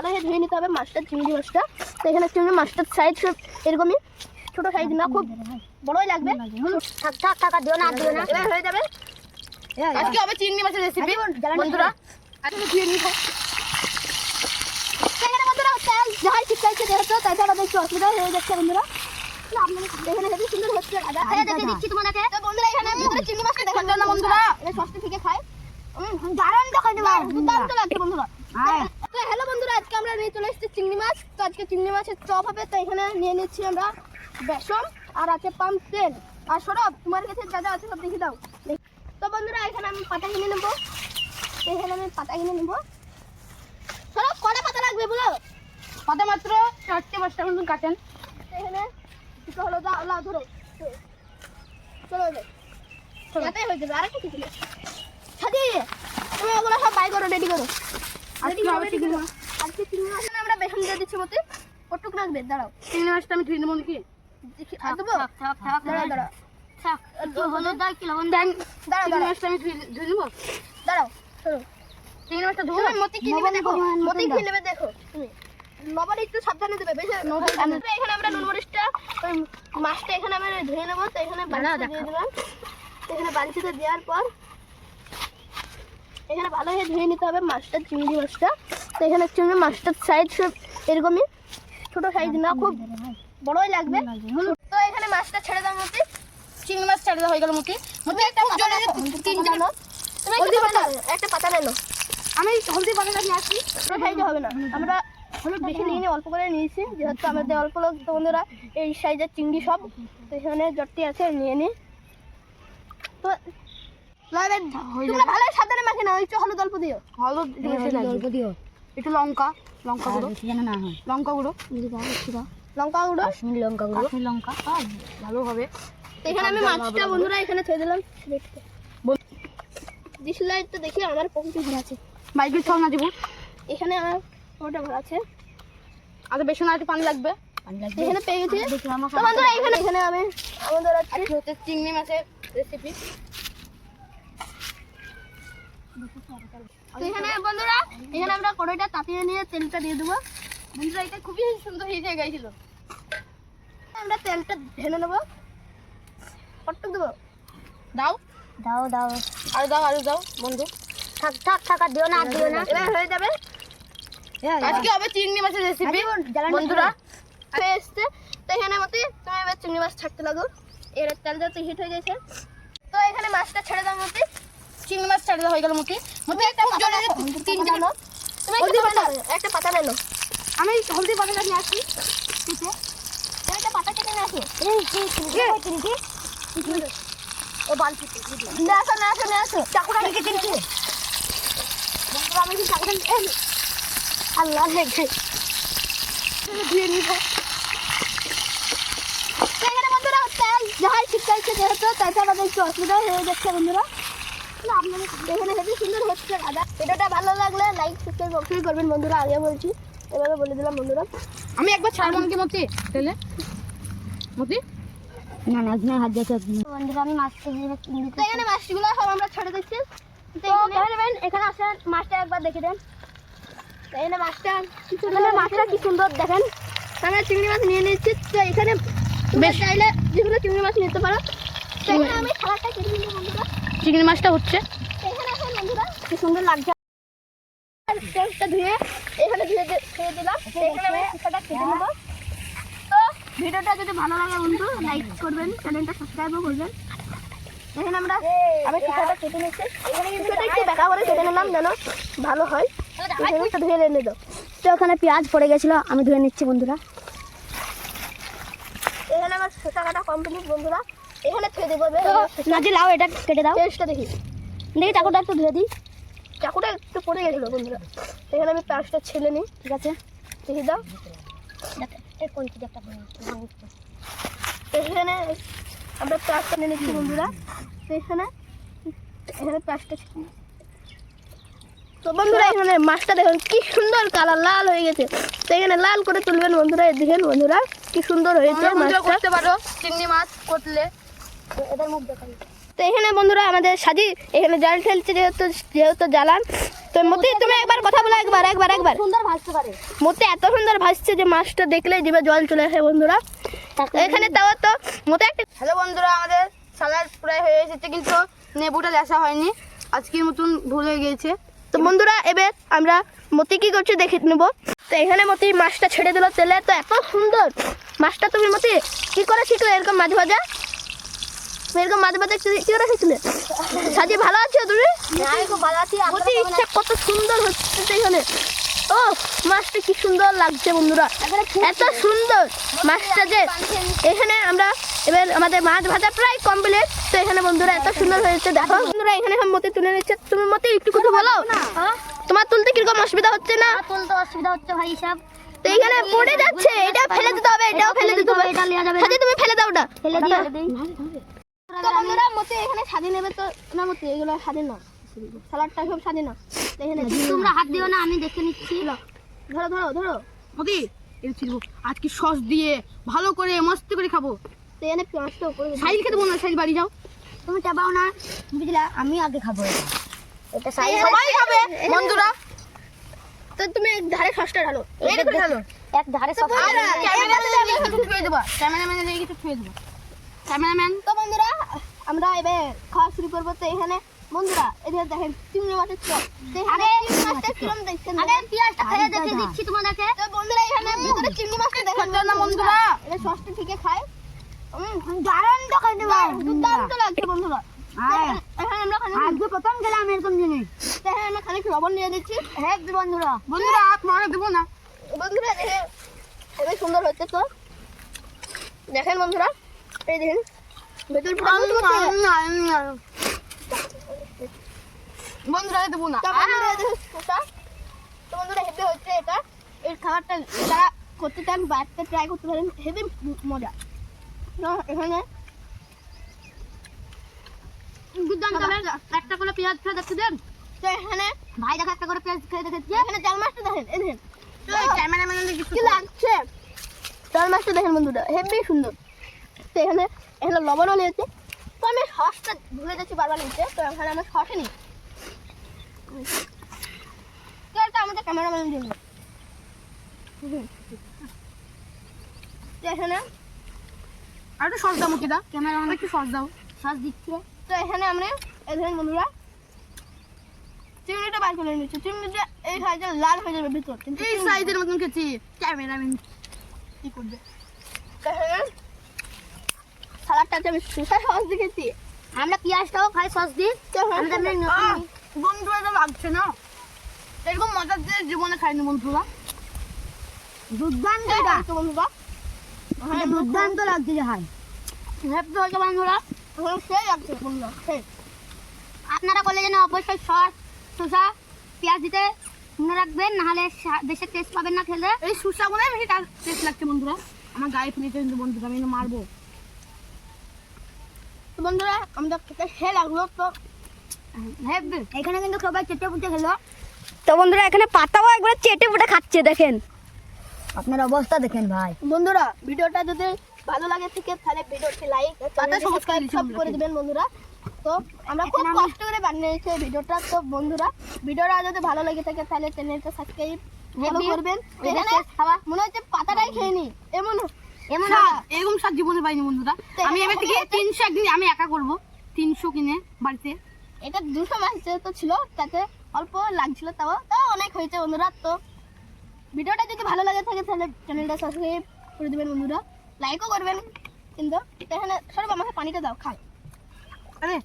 ভালোভাবে ধুয়ে নিতে হবে মাছটা, চিংড়ি মাছটা। তো এখানে চিংড়ি মাছটার সাইজ এরকমই, ছোট সাইজ না, খুব বড়ই লাগবে। থাক থাক থাক, দিও না দিও না, এবার হয়ে যাবে। আজকে হবে চিংড়ি মাছের রেসিপি বন্ধুরা। আজকে ধুয়ে নিব। এখানে বন্ধুরা তেল যাই ঠিক আছে যেহেতু, তাই আমাদের একটু অসুবিধা হয়ে যাচ্ছে বন্ধুরা। এখানে হেভি সুন্দর হচ্ছে, দেখে দিচ্ছি তোমাদেরকে। তো বন্ধুরা এখানে আমি চিংড়ি মাছটা দেখার জন্য বন্ধুরা এটা সস্তা থেকে খাই, দারুণ দেখাই দেবো, দারুণ তো লাগছে বন্ধুরা। তো হ্যালো বন্ধুরা, আজকে আমরা নিয়ে চলে এসেছি চিংড়ি মাছ। তো আজকে চিংড়ি মাছের চপ হবে। তো এখানে নিয়ে নিচ্ছি আমরা বেসন, আর আছে পাম তেল, আর সরব তোমার কাছে যা যা আছে সব দেখে দাও। তো বন্ধুরা এখানে আমি পাতা কিনে নেবো। এখানে আমি পাতা কিনে নেবো। সরব কটা পাতা লাগবে বলো? পাতা মাত্র 4-5টা মতন কাটেন। এখানে কিছু হলো, লাউ ধরো, চলো এটাই হয়ে যাবে। আর একটা কিছু সাজি তুমি ওগুলো সব বাই করো, রেডি করো। আজকে চিংড়ি মাছ আমরা বেসন দিয়ে দিচ্ছি মতে, কটুক রাখবে। দাঁড়াও, চিংড়ি মাছটা আমি ধুয়ে নেবো নাকি? দাঁড়াও দাঁড়াও থাক, হলুদ দাও কি লবণ দেন। দাঁড়াও চিংড়ি মাছটা আমি ধুয়ে নেবো। দাঁড়াও শোনো, চিংড়ি মাছটা ধুবো। মতি কি নেবে দেখো, মতি কি নেবে দেখো তুমি। লবণ একটু সাবধানে দেবে, বেশি এখানে আমরা নুন মরিচটা মাছটা এখানে আমরা ধুয়ে নেবো। তো এখানে বালিটা দিয়ে দিলাম। এখানে বালিটা দেওয়ার পর এখানে ভালোভাবে ধুয়ে নিতে হবে মাছটা, চিংড়ি মাছটা। তো এখানে চিংড়ি মাছটার সাইজ এরকমই, ছোট সাইজ না, খুব বড়ই লাগবে। তো এখানে মাছটা ছেড়ে দাও মতি, চিংড়ি মাছ ছেড়ে দেওয়া হয়ে গেল মতি। মতি একটা একটা পাতা নেলো। আমি হলদি পাতা নিয়ে আসি। ছোট সাইজে হবে না, আমরা হলুদ বেশি নিয়ে নিই, অল্প করে নিয়েছি যেহেতু আমাদের অল্প লোক। তো বন্ধুরা এই সাইজের চিংড়ি সব তো এখানে জটটি আছে, নিয়ে নিই। তো তোমরা ভালো সাবধানে মাখে না, একটু হলুদ অল্প দিও। হলুদ অল্প দিও, একটু লঙ্কা গুঁড়ো যেন না হয়, লঙ্কা গুঁড়ো, লঙ্কা গুঁড়ো, কাশ্মীরি লঙ্কা গুঁড়ো, কাশ্মীরি লঙ্কা ভালো হবে। তো এখানে আমি মাছটা বন্ধুরা এখানে ছেড়ে দিলাম। দেখতে ডিসলাইট তো দেখি আমার পকেটে ভরা আছে, বাইকের ছল না দিব। এখানে আমার পকেটে ভরা আছে। আর বেসন আর একটু পানি লাগবে। এখানে পেয়ে গেছি। তো বন্ধুরা এখানে আমি আমাদের হচ্ছে চিংড়ি মাছের রেসিপি। তো এখানে বন্ধুরা এখানে আমরা কড়াইটা তাতিয়ে নিয়ে তেলটা দিয়ে দেবো। বন্ধুরা এটা খুবই সুন্দর হয়ে গেছিল। আমরা তেলটা ঢেলে নেবো, কটুক দেবো। দাও দাও দাও আরো দাও বন্ধু। থাক থাক থাক, দিও না দিও না, এবার হয়ে যাবে। আজকে হবে চিংড়ি মাছের রেসিপি বন্ধুরা। হয়ে এসছে। তো এখানে মতে তুমি এবার চিংড়ি মাছ ছাড়তে লাগো। এর তেলটা তো হিট হয়ে গেছে। তো এখানে মাছটা ছেড়ে দাও মতে, চিংড়ি মাছ ছেড়ে দেওয়া হয়ে গেল মতি। মতি একটা একটা পাতা নেলো। আমি হলদি পাতা নিয়ে আসি। একটা পাতা কেটে নিয়ে আসো। ও বালতি নিয়ে আসো নিয়ে আসো নিয়ে আসো। চাকুটা রেখে দিনছি। বন্ধুরা আমি কি চাকুটা আল্লাহ লেগে ধুয়ে নিব। এখানে বন্ধুরা তেল যাই ঠিক আছে যেহেতু, তাই আমাদের একটু অসুবিধা হয়ে যাচ্ছে বন্ধুরা। এখানে হেভি সুন্দর হচ্ছে। ভিডিওটা ভালো লাগলে লাইক সাবস্ক্রাইব অবশ্যই করবেন বন্ধুরা, আগে বলছি এভাবে বলে দিলাম বন্ধুরা। আমি একবার ছাড়বো নাকি মতি তেলে? মতি না না না, হাত যাচ্ছে বন্ধুরা। আমি মাছটা এখানে মাছগুলো সব আমরা ছেড়ে দিচ্ছি। এখানে আসেন, মাছটা একবার দেখে দেন। এখানে মাছটা কি সুন্দর দেখেন। আমরা চিংড়ি মাছ নিয়ে নিচ্ছি। তো এখানে বেশ চাইলে যেগুলো চিংড়ি মাছ নিতে পারো। তো এখানে আমি খাবারটা কেটে নিচ্ছি বন্ধুরা। চিংড়ি মাছটা হচ্ছে এখানে আসেন বন্ধুরা, কি সুন্দর লাগছে। তেলটা ধুয়ে এখানে ধুয়ে দিলাম। এখানে আমি পিঠাটা কেটে নেবো। তো ভিডিওটা যদি ভালো লাগে বন্ধু লাইক করবেন, চ্যানেলটা সাবস্ক্রাইবও করবেন। এখানে আমি পিঠাটা কেটে নিচ্ছি। এখানে পিঠাটা একটু বেঁকা করে কেটে নিলাম যেন ভালো হয়। ধুয়ে এনে দাও। তো ওখানে পেঁয়াজ পড়ে গেছিল, আমি ধুয়ে নিচ্ছি বন্ধুরা। এখানে আমার শসা কাটা কমপ্লিট বন্ধুরা। এখানে ছুঁয়ে দেবো নাজি লাও, এটা কেটে দাও। পেঁয়াজটা দেখি চাকুটা একটু ধুয়ে দিই। চাকুটা একটু পড়ে গেছিলো বন্ধুরা। এখানে আমি পেঁয়াজটা ছেলে নিই। ঠিক আছে, দেখি দাও। এখানে আমরা পেঁয়াজটা নিয়ে নিচ্ছি বন্ধুরা। তো এখানে পেঁয়াজটা ছেলে। তো বন্ধুরা এখানে মাছটা দেখুন কি সুন্দর কালার, লাল হয়ে গেছে। তো এখানে লাল করে তুলবেন বন্ধুরা। দেখেন বন্ধুরা কি সুন্দর হয়েছে মাছটা। করতে পারো চিংড়ি মাছ করলে এটার মুখ দেখাই। তো এখানে বন্ধুরা আমাদের সাজি এখানে জাল ঠেলছে যেহেতু জ্বালান। তো মতি তুমি একবার কথা বলো, একবার সুন্দর ভাসতে পারে। মতি এত সুন্দর ভাসছে যে মাছটা দেখলে জিভে জল চলে আসে বন্ধুরা। এখানে তাও তো মতি একটা। হ্যালো বন্ধুরা, আমাদের সালাদ প্রায় হয়ে এসেছে, কিন্তু নেবুটা লেসা হয়নি, আজকের মতন ভুল হয়ে গিয়েছে। তো বন্ধুরা এবার আমরা মতি কি করছে দেখে নেব। তো এখানে মতি মাছটা ছেড়ে দিল তেলে। তো এত সুন্দর মাছটা তুমি মতি কি করে শিখলে এরকম মাছ ভাজা? এরকম মাছ ভাজা কি করে শিখলে? সাজি ভালো আছো তুমি? খুব ভালো আছি। মতি ইচ্ছা কত সুন্দর হচ্ছে এখানে। ও মাছটা কি সুন্দর লাগছে বন্ধুরা, এত সুন্দর মাছটা যে। এখানে আমরা এবার আমাদের মাছ ভাজা প্রায় কমপ্লিট। তো এখানে বন্ধুরা এত সুন্দর হয়েছে দেখো বন্ধুরা। এখানে মতি তুলে নিচ্ছে। তুমি মতি একটু কথা বলো, তোমার তুলতে কিরকম অসুবিধা হচ্ছে না? তুলতে অসুবিধা হচ্ছে ভাই সব। তো এখানে পড়ে যাচ্ছে, এটা ফেলে দিতে হবে, এটাও ফেলে দিতে হবে। এটা নেওয়া যাবে না। সাজি তুমি ফেলে দাও ওটা। ফেলে দিয়ে তো বন্ধুরা মতি এখানে স্বাধীন নেবে। তো না মতি এগুলো স্বাধীন না, সালাডটা সব স্বাধীন না। এখানে তোমরা হাত দিও না, আমি দেখে নিচ্ছি। ধরো ধরো ধরো মতি এটা ছিল আজকে সস দিয়ে ভালো করে মস্ত করে খাবো। তো এখানে পেঁয়াজটা উপরে সাইল খেতে বল না, সাইল বাড়ি যাও। তুমি চাবাও না, বুঝলা? আমি আগে খাবো এটা। সবাই খাবে বন্ধুরা। তো তুমি ধারে সসটা ঢালো। এই দেখো ঢালো। এক ধারে সব ক্যামেরাম্যান একটু ছুঁয়ে দেবো, ক্যামেরাম্যানের দিকে একটু ছুঁয়ে দেবো। ক্যামেরাম্যান তো বন্ধুরা আমরা এবার খাওয়া শুরু করবো। তো এখানে বন্ধুরা এদের দেখেন চিংড়ি মাছের চপ। তো এখানে চিংড়ি মাছটা কিরম দেখছেন? আগে পেঁয়াজটা খেয়ে দেখে দিচ্ছি তোমাদেরকে। তো বন্ধুরা এখানে ভিতরে চিংড়ি মাছটা দেখেন না বন্ধুরা। এটা সসটা ঠিকই খায়। দারুণ তো খাইতে পারো। দুর্দান্ত লাগছে বন্ধুরা। এখানে আমরা আজকে প্রথম গেলাম এরকম জিনিস। তো এখানে আমরা খানিক লবণ নিয়ে দিচ্ছি। হ্যাঁ বন্ধুরা, বন্ধুরা আপনারা দেবো না। বন্ধুরা দেখেন খুবই সুন্দর হচ্ছে। তো দেখেন বন্ধুরা, এই দেখেন ভেতর বন্ধুরা দেবো না। তো বন্ধুরা হেভি হচ্ছে এটা। এই খাবারটা যারা করতে চান বাড়িতে ট্রাই করতে পারেন, হেভি মজা। তো এখানে দুর্দান্ত। একটা করে পেঁয়াজ খেয়ে দেখতে দেন। তো এখানে ভাই দেখো একটা করে পেঁয়াজ খেয়ে দেখেছি। এখানে চাল মাছটা দেখেন, এই দেখেন ক্যামেরাম্যানের দিকে কি লাগছে। চাল মাছটা দেখেন বন্ধুরা, হেভি সুন্দর। তো এখানে এখানে লবণও নিয়েছে। তো আমি সসটা ভুলে যাচ্ছি বারবার নিতে। তো এখানে আমরা সসে নিই। তো এটা আমাদের ক্যামেরাম্যানের জন্য। তো এখানে আর একটু সস দাও মুখিদা, ক্যামেরাম্যান একটু সস দাও। সস দিচ্ছি। তো এখানে আমরা এই ধরেন বন্ধুরা চিংড়িটা বার করে নিচ্ছি। চিংড়িটা এই সাইজে লাল হয়ে যাবে ভিতর, কিন্তু এই সাইজের মতন খেয়েছি। ক্যামেরাম্যান কি করবে? তো এখানে সালাডটাতে আমি শসা সস দিয়েছি। আমরা পেঁয়াজটাও খাই সস দিই। তো এখানে বন্ধুরা এটা লাগছে না, এরকম মজার দিয়ে জীবনে খাইনি বন্ধুরা। দুর্দান্ত তো বন্ধুরা দুর্দান্ত লাগছে যে হাই। হ্যাপি হয়েছে বন্ধুরা। সেই লাগছে বন্ধুরা, সেই। আপনারা বলে যেন অবশ্যই সস শসা পেঁয়াজ দিতে মনে রাখবেন, নাহলে বেশি টেস্ট পাবেন না খেলে। এই সুসাগুলো বেশি টেস্ট লাগছে বন্ধুরা। আমার গায়ে ফেলেছে কিন্তু বন্ধুরা, আমি মারবো। তো বন্ধুরা আমাদের খেতে সে লাগলো। তো হেভি। এখানে কিন্তু সবাই চেটে পুটে খেলো। তো বন্ধুরা এখানে পাতাও একবার চেটে পুটে খাচ্ছে দেখেন। আপনার অবস্থা দেখেন ভাই। বন্ধুরা ভিডিওটা যদি ভালো লাগে থাকে তাহলে ভিডিওটি লাইক সাবস্ক্রাইব সব করে দিবেন বন্ধুরা। তো আমরা খুব কষ্ট করে বানিয়েছি এই ভিডিওটা। তো বন্ধুরা ভিডিওটা যদি ভালো লাগে থাকে তাহলে চ্যানেলটা সাবস্ক্রাইব করবেন। এখানে মনে হচ্ছে পাতাটাই খেয়ে নি এমন এমন এরকম স্বাদ জীবনে পাইনি বন্ধুরা। আমি এবার থেকে 300 একদিন আমি একা করব, 300 কিনে বাড়িতে। এটা 200 মাছ তো ছিল, তাতে অল্প লাগছিল, তাও অনেক হয়েছে বন্ধুরা। তো ভিডিওটা যদি ভালো লাগে থাকে তাহলে চ্যানেলটা সাবস্ক্রাইব করে দিবেন বন্ধুরা, লাইকও করবেন। কিন্তু এখানে সব আমাকে পানিটা দাও, খাই। আরে